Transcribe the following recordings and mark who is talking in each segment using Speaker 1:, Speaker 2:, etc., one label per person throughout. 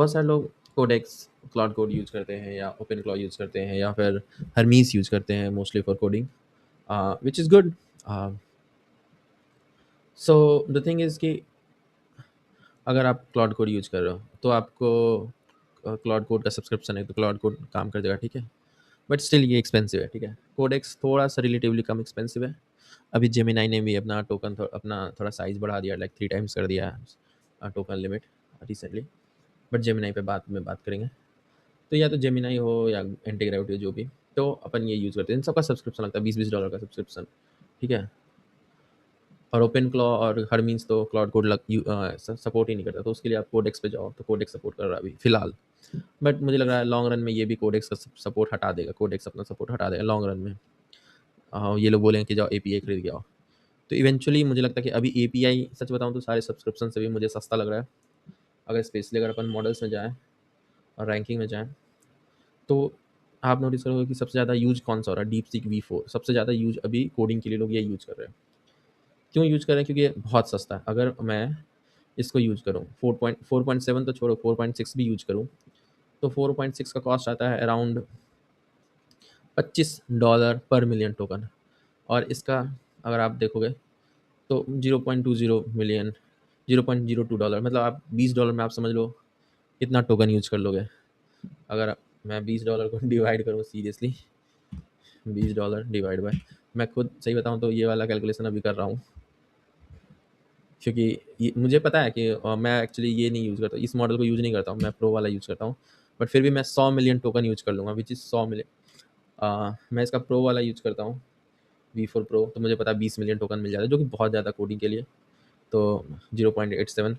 Speaker 1: बहुत सारे लोग कोडेक्स क्लाउड कोड यूज़ करते हैं या ओपन क्लाउड यूज़ करते हैं या फिर हर्मीस यूज़ करते हैं mostly for coding, which is good. So the thing is कि अगर आप क्लाउड कोड यूज़ कर रहे हो तो आपको क्लाउड कोड का सब्सक्रिप्शन है तो क्लाउड कोड काम कर जाएगा, ठीक है। बट स्टिल ये एक्सपेंसिव है, ठीक है। कोडेक्स थोड़ा सा रिलेटिवली कम एक्सपेंसिव है। अभी जेमिनाई ने भी अपना टोकन अपना थोड़ा साइज़ बढ़ा दिया, लाइक 3 टाइम्स कर दिया है token limit recently. But Gemini पे बाद में बात करेंगे। तो या तो जेमिनाई हो या एंटी ग्रेविटी हो, जो भी, तो अपन ये यूज़ करते हैं। इन सबका सब्सक्रिप्शन लगता है $20 का सब्सक्रिप्शन, ठीक है। और ओपन क्लॉ और हर मीन्स तो क्लाउड कोड सपोर्ट ही नहीं करता, तो उसके लिए आप कोडेक्स पे जाओ, तो कोडेक्स सपोर्ट कर रहा है अभी फिलहाल। बट मुझे लग रहा है लॉन्ग रन में ये भी कोडेक्स का सपोर्ट हटा देगा, कोडेक्स अपना सपोर्ट हटा देगा लॉन्ग रन में। ये लोग बोलेंगे कि जाओ एपीआई खरीद के आओ। तो इवेंचुअली मुझे लगता है कि अभी एपीआई, सच बताऊं तो सारे सब्सक्रिप्शन से भी मुझे सस्ता लग रहा है। अगर स्पेशली अगर अपन मॉडल्स में जाएँ और रैंकिंग में जाएँ, तो आप नोटिस करोगे कि सबसे ज़्यादा यूज़ कौन सा हो रहा है? डीपसीक V4 सबसे ज़्यादा यूज़ अभी कोडिंग के लिए लोग ये यूज़ कर रहे हैं। क्यों यूज़ कर रहे हैं? क्योंकि ये बहुत सस्ता है। अगर मैं इसको यूज़ करूँ 4.7 तो छोड़ो, 4.6 भी यूज़ करूँ, तो 4.6 का कॉस्ट आता है अराउंड $25 पर मिलियन टोकन। और इसका अगर आप देखोगे तो 0.20 मिलियन, $0.02, मतलब आप $20 में आप समझ लो कितना टोकन यूज़ कर लोगे। अगर मैं $20 को डिवाइड करूँ सीरियसली, $20 डिवाइड बाय, मैं खुद सही बताऊँ तो ये वाला कैलकुलेशन अभी कर रहा हूँ, क्योंकि ये मुझे पता है कि मैं एक्चुअली ये नहीं यूज़ करता, इस मॉडल को यूज़ नहीं करता हूँ, मैं प्रो वाला यूज़ करता हूँ। बट फिर भी मैं 100 मिलियन टोकन यूज़ कर लूँगा, विच इज़ 100 मिलियन। मैं इसका प्रो वाला यूज़ करता हूँ, V4 प्रो, तो मुझे पता है 20 मिलियन टोकन मिल जाता है, जो कि बहुत ज़्यादा कोडिंग के लिए। तो 0.87,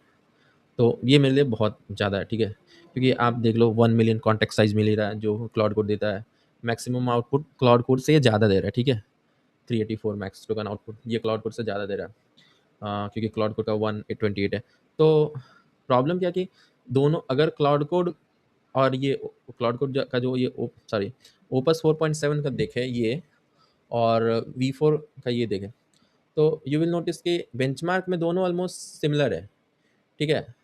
Speaker 1: तो ये मेरे लिए बहुत ज़्यादा है, ठीक है। क्योंकि आप देख लो 1 मिलियन कॉन्टेक्स्ट साइज़ मिल ही रहा है जो क्लाउड कोड देता है। मैक्सिमम आउटपुट क्लाउड कोड से ये ज़्यादा दे रहा है, ठीक है। 384 मैक्स टोकन आउटपुट ये क्लाउड कोड से ज़्यादा दे रहा है, क्योंकि क्लाउड कोड का 128 है। तो प्रॉब्लम क्या है कि दोनों अगर क्लाउड कोड और ये क्लाउड कोड का जो ये सॉरी ओपस 4.7 का देखें ये, और V4 का ये देखें, तो यू विल नोटिस कि बेंचमार्क में दोनों ऑलमोस्ट सिमिलर है, ठीक है।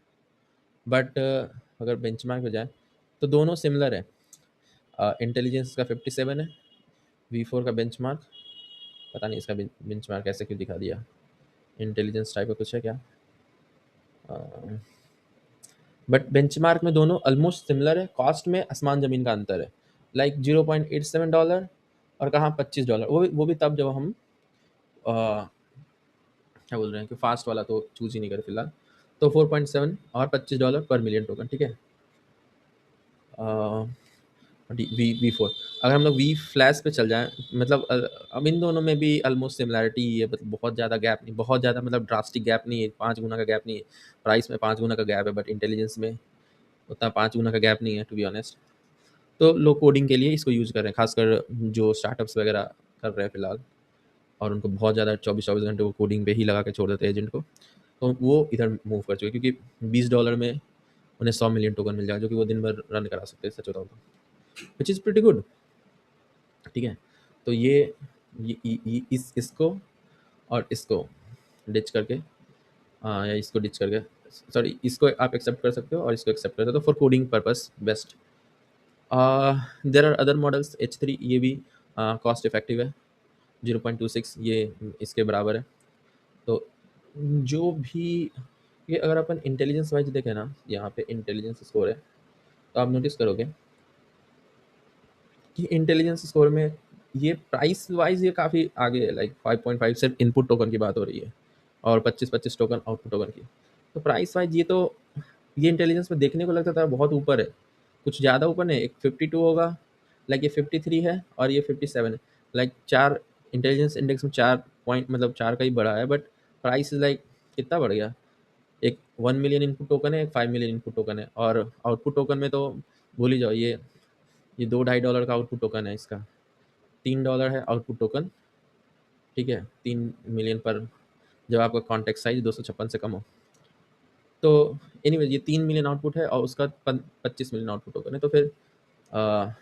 Speaker 1: बट अगर बेंचमार्क पे जाए तो दोनों सिमिलर है। इंटेलिजेंस का 57 है, V4 का बेंचमार्क, पता नहीं इसका बेंचमार्क ऐसे क्यों दिखा दिया, इंटेलिजेंस टाइप का कुछ है क्या। बट बेंचमार्क में दोनों ऑलमोस्ट सिमिलर है, कॉस्ट में आसमान ज़मीन का अंतर है। लाइक $0.87 और कहाँ $25, वो भी तब जब हम क्या बोल रहे हैं कि फास्ट वाला तो चूज ही नहीं करे फिलहाल। तो 4.7 और $25 पर मिलियन टोकन, ठीक है। वी फोर, अगर हम लोग वी फ्लैश पे चल जाएं, मतलब अब इन दोनों में भी ऑलमोस्ट सिमिलैरिटी है, मतलब बहुत ज़्यादा गैप नहीं, बहुत ज़्यादा मतलब ड्रास्टिक गैप नहीं है, 5 गुना का गैप नहीं है। प्राइस में 5 गुना का गैप है, बट इंटेलिजेंस में उतना 5 गुना का गैप नहीं है, टू बी ऑनेस्ट। तो लोग कोडिंग के लिए इसको यूज़ कर रहे हैं, खासकर जो स्टार्टअप्स वगैरह कर रहे हैं फिलहाल, और उनको बहुत ज़्यादा 24-24 घंटे वो कोडिंग पे ही लगा के छोड़ देते हैं एजेंट को, तो वो इधर मूव कर चुके हैं, क्योंकि $20 में उन्हें 100 मिलियन टोकन मिल जाएगा, जो कि वो दिन भर रन करा सकते हैं, सच बताऊँ तो, विच इज़ प्रीटी गुड, ठीक है। तो इसको और इसको डिच करके, या इसको डिच करके, सॉरी, इसको आप एक्सेप्ट कर सकते हो और इसको एक्सेप्ट कर सकते हो for coding purpose best. There are other models, H3 ये भी कॉस्ट इफेक्टिव है, 0.26 ये इसके बराबर है। तो जो भी ये अगर अपन इंटेलिजेंस वाइज देखें ना, यहाँ पे इंटेलिजेंस स्कोर है, तो आप नोटिस करोगे कि इंटेलिजेंस स्कोर में ये प्राइस वाइज ये काफ़ी आगे है, लाइक 5.5 सिर्फ इनपुट टोकन की बात हो रही है और 25-25 टोकन आउटपुट टोकन की। तो प्राइस वाइज ये इंटेलिजेंस में देखने को लगता था बहुत ऊपर है, कुछ ज़्यादा ऊपर नहीं, एक 52 होगा, लाइक ये 53 है और ये 57 है, लाइक 4 इंटेलिजेंस इंडेक्स में 4 पॉइंट, मतलब 4 का ही बढ़ा है, बट प्राइस लाइक कितना बढ़ गया। एक 1 मिलियन इनपुट टोकन है, एक 5 मिलियन इनपुट टोकन है, और आउटपुट टोकन में तो भूल ही जाओ, ये $2-2.5 का आउटपुट टोकन है, इसका $3 है आउटपुट टोकन, ठीक है, 3 मिलियन पर, जब आपका कॉन्टेक्ट साइज 256 से कम हो। तो एनीवेज ये 3 मिलियन आउटपुट है और उसका 25 मिलियन आउटपुट टोकन है, तो फिर अ,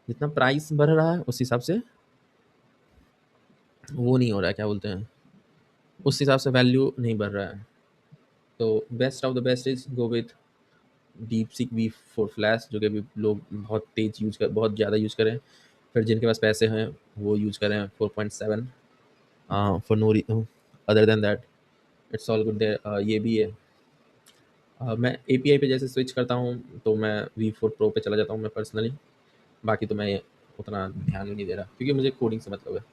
Speaker 1: जितना प्राइस बढ़ रहा है उस हिसाब से वो नहीं हो रहा है, क्या बोलते हैं, उस हिसाब से वैल्यू नहीं बढ़ रहा है। तो best of the best is go with deep seek V4 flash, जो कि अभी लोग बहुत ज़्यादा यूज़ करें। फिर जिनके पास पैसे हैं वो यूज़ करें 4.7 for no other than that it's all good there. ये भी है। मैं एपीआई पे जैसे स्विच करता हूँ तो मैं V4 प्रो पे चला जाता हूँ मैं पर्सनली। बाकी तो मैं उतना ध्यान ही नहीं दे रहा क्योंकि मुझे कोडिंग से मतलब है।